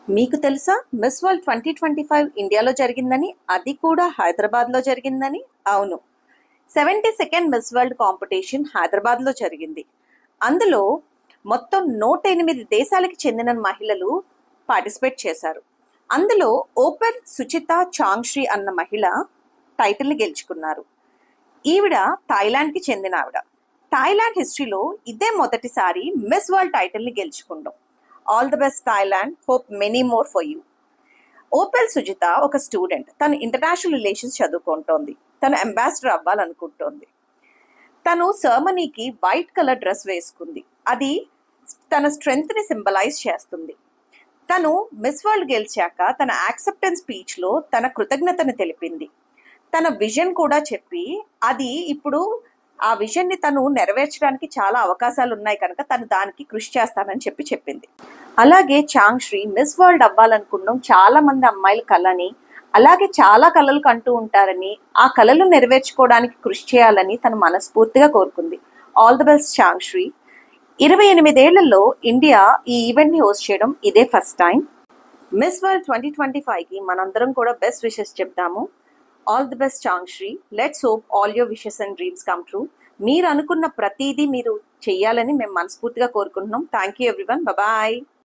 మీకు తెలుసా miss world 2025 ఇండియాలో జరిగిందని, అది కూడా హైదరాబాద్లో జరిగిందని? అవును, 72nd మిస్ వరల్డ్ కాంపిటీషన్ హైదరాబాద్లో జరిగింది. అందులో మొత్తం 108 దేశాలకి చెందిన మహిళలు పార్టిసిపేట్ చేశారు. అందులో ఓపెన్ సుచిత చాంగ్శ్రీ అన్న మహిళ టైటిల్ని గెలుచుకున్నారు. ఈవిడ థాయిలాండ్కి చెందిన ఆవిడ. థాయిలాండ్ హిస్టరీలో ఇదే మొదటిసారి మిస్ వరల్డ్ టైటిల్ని గెలుచుకుంటాం. All the best Thailand, hope many more for you. Opal Suchata ఒక స్టూడెంట్. తను ఇంటర్నేషనల్ రిలేషన్స్ చదువుకుంటోంది. తను అంబాసిడర్ అవ్వాలనుకుంటోంది. తను సెర్మనీకి వైట్ కలర్ డ్రెస్ వేసుకుంది. అది తన స్ట్రెంగ్త్ని సింబలైజ్ చేస్తుంది. తను మిస్ వరల్డ్ గెలిచాక తన యాక్సెప్టెన్స్ స్పీచ్లో తన కృతజ్ఞతను తెలిపింది. తన విజన్ కూడా చెప్పి, అది ఇప్పుడు ఆ విజన్ని తను నెరవేర్చడానికి చాలా అవకాశాలు ఉన్నాయి కనుక తను దానికి కృషి చేస్తానని చెప్పింది. అలాగే చాంగ్శ్రీ మిస్ వరల్డ్ అవ్వాలనుకున్నాం చాలా మంది అమ్మాయిల కళని, అలాగే చాలా కళలు కంటూ ఉంటారని, ఆ కళలు నెరవేర్చుకోవడానికి కృషి చేయాలని తను మనస్ఫూర్తిగా కోరుకుంది. All the best చాంగ్శ్రీ. 28 ఏళ్లలో ఇండియా ఈ ఈవెంట్ని హోస్ట్ చేయడం ఇదే ఫస్ట్ టైం. మిస్ వరల్డ్ 2025కి మనందరం కూడా బెస్ట్ విషెస్ చెప్తాము. All the best Chuangsri. Let's hope all your wishes and dreams come true. మీరు అనుకున్న ప్రతిదీ మీరు చెయ్యాలని మేము మనస్ఫూర్తిగా కోరుకుంటున్నాం. Thank you everyone. బాయ్.